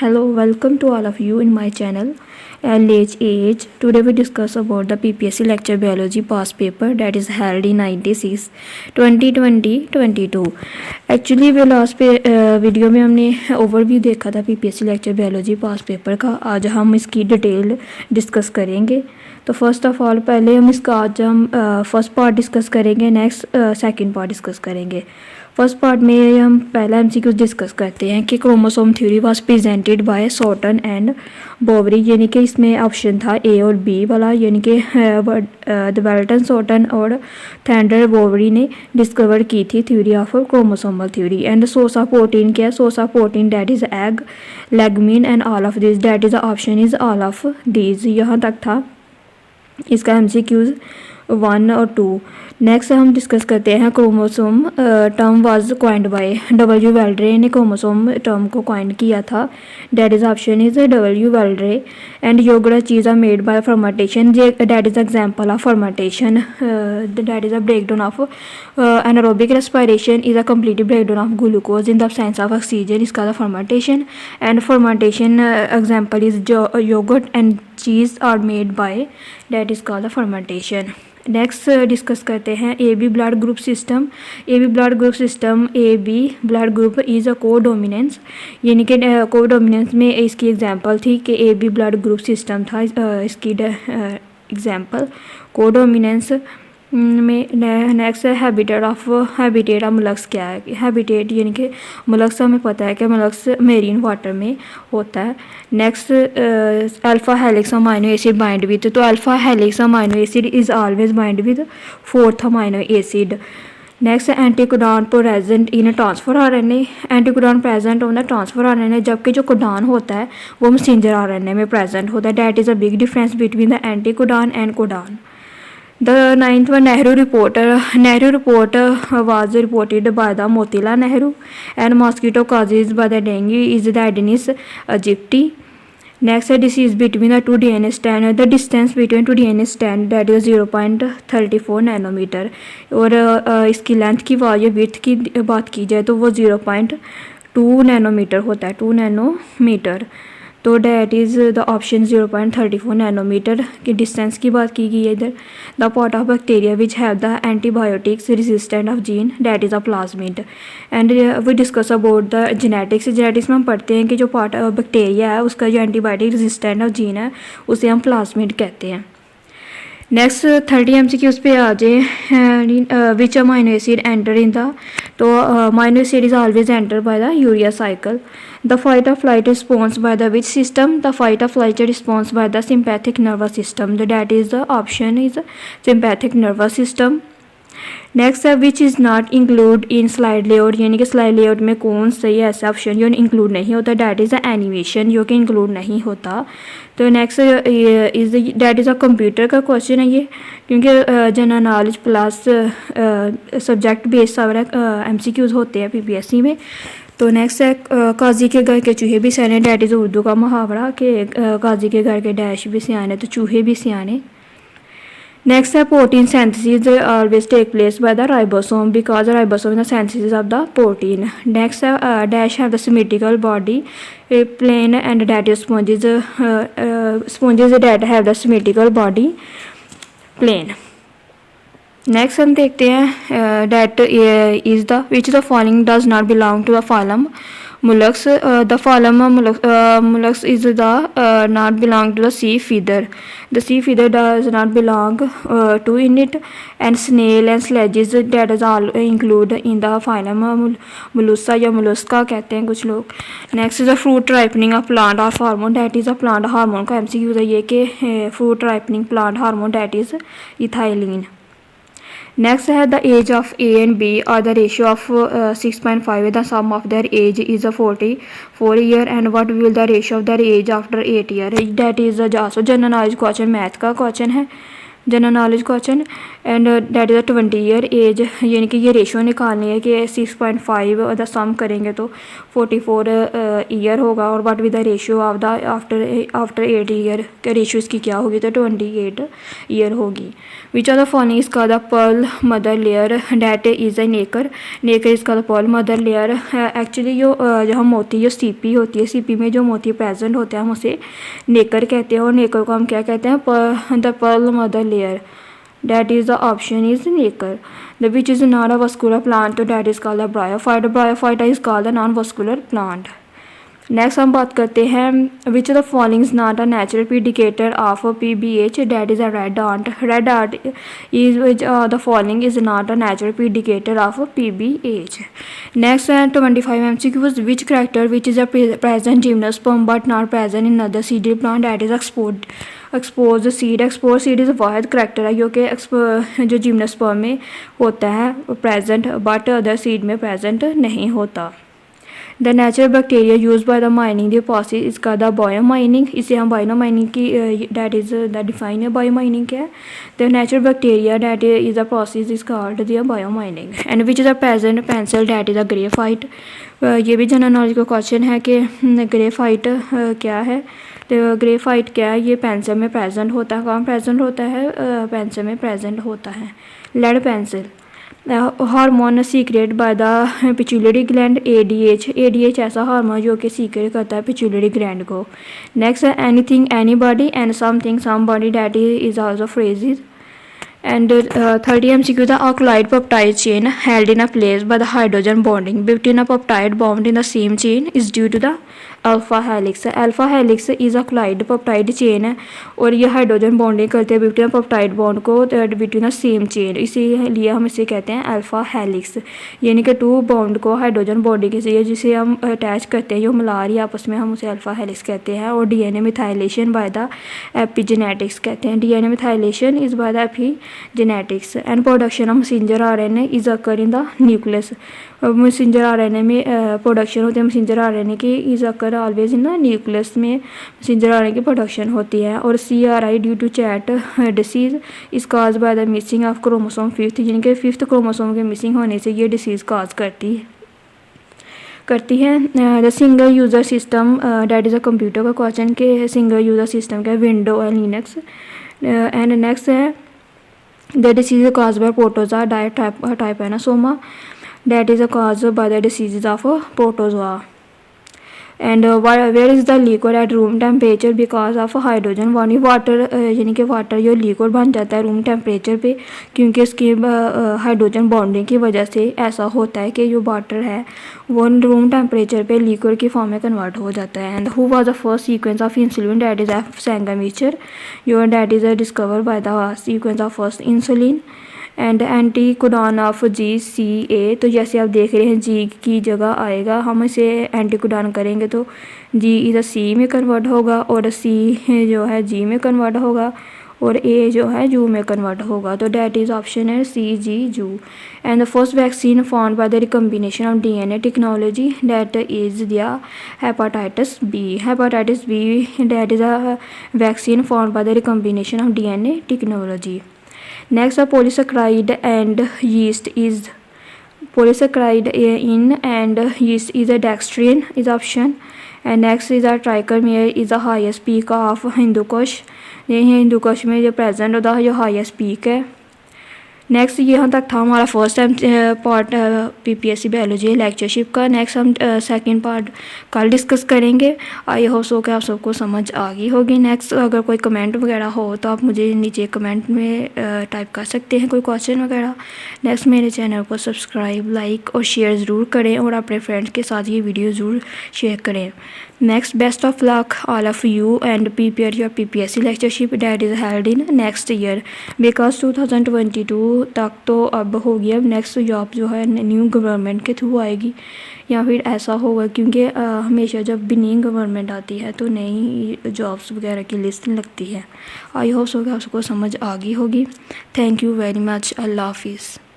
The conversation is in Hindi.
Hello, welcome to all of you in my channel LHAH. Today we discuss about the PPSC lecture biology past paper that is held in 96 2020-22. Actually वो लास्ट वीडियो में हमने ओवरव्यू देखा था PPSC लेक्चर बायोलॉजी पास पेपर का। आज हम इसकी डिटेल डिस्कस करेंगे। तो फर्स्ट ऑफ ऑल पहले हम इसका आज हम फर्स्ट पार्ट डिस्कस करेंगे, नेक्स्ट सेकंड पार्ट डिस्कस करेंगे। फर्स्ट पार्ट में हम पहला एमसीक्यू डिस्कस करते हैं कि chromosome theory was presented by Sutton and Boveri, यानी कि इसमें ऑप्शन था ए और बी वाला, यानी कि वेल्टन, सॉर्टन और थैंडर बोवरी ने डिस्कवर की थी theory of chromosomal theory. And source of protein क्या है? Source of protein that is egg, legumin and all of this, that is option is all of these. यहाँ तक था इसका एमसीक्यूज 1 और 2। नेक्स्ट हम डिस्कस करते हैं chromosome term was coined by W Waldeyer ने क्रोमोसोम टर्म को क्वाइंड किया था, that is option is W Waldeyer. And yogurt cheese are made by fermentation, that is example of fermentation, that is a breakdown of anaerobic respiration is a complete breakdown of glucose in the absence of oxygen, इसका the fermentation. And fermentation example is yogurt and cheese are made by, that is called the fermentation. Next discuss करते हैं A B blood group system. A B blood group system, A B blood group is a codominance, यानी कि को डोमिनेंस में इसकी एग्जांपल थी कि A B blood group system था। इसकी एग्जांपल को डोमिनेंस में। नेक्स्ट हैबिटेट ऑफ मोलस्क क्या है? हैबिटेट यानी कि मोलस्क हमें पता है कि मोलस्क मेरीन वाटर में होता है। Next alpha helix amino acid bind with, तो alpha helix amino acid is always bind with fourth amino acid. Next anticodon present in transfer RNA, anticodon present होता है ट्रांसफर आरएनए, जबकि जो कोडॉन होता है वो मैसेंजर आरएनए में प्रेजेंट होता है। That is a big difference between the anticodon and codon. The ninth one, Nehru report was reported by the Motilal Nehru, and mosquito causes by the dengue is the Aedes aegypti. Next, disease between the two DNA strand, the distance between two DNA strand that is 0.34 nanometre, और इसकी लेंथ की या विड्थ की बात की जाए तो वो 0.2 नैनोमीटर होता है, 2 नैनोमीटर। तो that is the option 0.34 nanometer की डिस्टेंस की बात की गई है इधर। The part of bacteria which have the antibiotics resistant of gene, that is a plasmid. And we discuss about the genetics. Genetics में हम पढ़ते हैं कि जो पार्ट ऑफ बैक्टीरिया है उसका जो एंटीबायोटिक रेजिस्टेंट ऑफ जीन है उसे हम प्लाज्मिड कहते हैं। नेक्स्ट 30 MCQs पे आ जाए। Which amino acid enter in the, तो amino acid is always enter by the urea cycle. The fight of flight response by the which system? The fight of flight response by the sympathetic nervous system, that is the option is sympathetic nervous system. Next है which is not include in slide layout, यानी कि स्लाइड लेआउट में कौन सा ये ऐसा ऑप्शन जो इंक्लूड नहीं होता? डैट इज़ अ एनिमेशन, जो कि इंक्लूड नहीं होता। तो next is that is a computer का क्वेश्चन है ये, क्योंकि general knowledge plus subject based सारे MCQs होते हैं PPSC में। तो नेक्स्ट है काजी के घर के चूहे भी सियाने, डैट इज़ उर्दू का मुहावरा कि काजी के घर के डैश भी सियाने तो चूहे भी सियाने। Next है protein synthesis always take place by the ribosome because the ribosome is the synthesis of the protein. Next है dash have the symmetrical body plane and that is sponges that have the symmetrical body plane. Next हम देखते हैं that is the which the following does not belong to the phylum Mollusks. The phylum Mollusks is the not belong to the sea feeder. The sea feeder does not belong to in it, and snail and sledges that is all include in the phylum Mollusca या Mollusca कहते हैं कुछ लोग। Next is the fruit ripening of plant of hormone, that is a plant hormone का MCQ है ये कि fruit ripening plant hormone that is ethylene. Next है the age of A and B और the ratio of 6.5, the sum of their age is a 44 year, and what will the ratio of their age after 8 year, that is also general knowledge question, math का क्वेश्चन है। General knowledge question and that is a 20 year age, यानी कि ये रेशो निकालनी है कि 6.5 द सम करेंगे तो 44 ईयर होगा, और what with the ratio of the after 8 year, के रेशियो इसकी क्या होगी, तो 28 ईयर होगी। Which of the following is called the pearl mother layer that is a nacre, nacre is called pearl mother layer. Actually जो हम मोती, जो सीपी होती है, सीपी में जो मोती प्रेजेंट होते हैं हम उसे नेकर कहते हैं, और नेकर को हम क्या कहते हैं, the pearl mother layer, that is the option is nacre. The which is not a vascular plant, तो that is called a bryophyte. Bryophyte is called a non-vascular plant. Next हम बात करते हैं which of the following is not a natural predicator of PBH, that is a red ant. Red ant is the following is not a natural predicator of PBH। Next है 25 MCQs, which character which is a present gymnosperm but not present in other seeded plant, that is expose seed. Expose seed is वाहिद करेक्टर है जो कि जो जिम्नोस्पर्म में होता है प्रेजेंट, बट अदर सीड में प्रेजेंट नहीं होता। The natural bacteria use by the mining the process इसका द बायो माइनिंग, इसे हम बायो माइनिंग की डैट इज़ द डिफाइन है। बायो माइनिंग क्या है, the natural bacteria that is the process is called the bio mining. And which is the present pencil that is the graphite. ये भी जनरल नॉलेज का क्वेश्चन है कि ग्रेफाइट क्या है, तो ग्रेफाइट क्या है, ये पेंसिल में प्रेजेंट होता है। कहाँ प्रेजेंट होता है, पेंसिल में प्रेजेंट होता है। Lead pencil hormone secret by the pituitary gland, ADH ऐसा हार्मोन जो कि सीक्रेट करता है पिट्यूटरी ग्लैंड को। नेक्स्ट है anything anybody and something somebody, that is also phrases. And 30 MCQ, the alkyl peptide chain held in a place by the hydrogen bonding between a peptide bound in the same chain is due to the alpha helix. Alpha helix is a Clyde peptide chain है, और ये हाइड्रोजन बॉन्डिंग करते हैं बिटवीन पेप्टाइड बॉन्ड को बिटवीन द सेम चेन, इसीलिए हम इसे कहते हैं अल्फ़ा हेलिक्स। यानी कि टू बॉन्ड को हाइड्रोजन बॉन्डिंग के जरिए जिसे हम अटैच करते हैं, जो मिला रही है आपस में, हम उसे अल्फ़ा हेलिक्स कहते हैं। और DNA methylation by the epigenetics कहते हैं, DNA methylation is by the epigenetics. And production of messenger RNA is occur in the nucleus. Messenger RNA में प्रोडक्शन होती है मैसेंजर RNA की is occur always in the nucleus में मैसेंजर RNA की प्रोडक्शन होती है। और CRI due to chat disease is cause by the missing of chromosome 5th, यानी कि 5th क्रोमोसोम के मिसिंग होने से ये डिसीज़ काज करती है। The single user system that is a computer का क्वेश्चन के सिंगल यूज़र सिस्टम का window and Linux. And next है the disease cause by protozoa Trypanosoma, that is caused by the diseases of protozoa. And where is the liquid at room temperature because of hydrogen bonding, water यानी कि वाटर जो लिक्विड बन जाता है रूम टेम्परेचर पे, क्योंकि इसकी हाइड्रोजन बॉन्डिंग की वजह से ऐसा होता है कि जो वाटर है वो रूम टेम्परेचर पे लिक्विड की फॉर्म में कन्वर्ट हो जाता है। And who was the first sequence of insulin, that is F Sanger, your that is discover by the sequence of first insulin. And anticodon of GCA, तो जैसे आप देख रहे हैं G की जगह आएगा, हम इसे एंटी कोडॉन करेंगे तो G इधर C में कन्वर्ट होगा, और C जो है G में कन्वर्ट होगा, और A जो है जू में कन्वर्ट होगा। तो डैट इज़ ऑप्शन है CG जू। And the first vaccine found by the recombination of DNA technology, that is the hepatitis B, that is a vaccine found by the recombination of DNA technology. Next, a polysaccharide and yeast is polysaccharide in and yeast is a dextrin is option. And next is a trichomere is the highest peak of Hindu Kush. ये हिंदू कुश में जो प्रेजेंट होता है जो हाईएस्ट पीक है। नेक्स्ट यहाँ तक था हमारा first time part PPSC biology lectureship का। नेक्स्ट हम सेकंड पार्ट कल डिस्कस करेंगे। आई होप सो कि आप सबको समझ आ गई होगी। नेक्स्ट अगर कोई कमेंट वगैरह हो तो आप मुझे नीचे कमेंट में टाइप कर सकते हैं कोई क्वेश्चन वगैरह। नेक्स्ट मेरे चैनल को सब्सक्राइब, लाइक और शेयर ज़रूर करें, और अपने फ्रेंड्स के साथ ये वीडियो ज़रूर शेयर करें। Next best of luck all of you and prepare your PPSC lectureship that is held in next year, because 2022 तक तो अब हो गया। अब नेक्स्ट जॉब जो है न्यू गवर्नमेंट के थ्रू आएगी, या फिर ऐसा होगा क्योंकि हमेशा जब भी नई गवर्नमेंट आती है तो नई जॉब्स वगैरह की लिस्ट लगती है। आई होप सो कि आपको समझ आ गई होगी। Thank you very much. अल्लाह हाफिज़।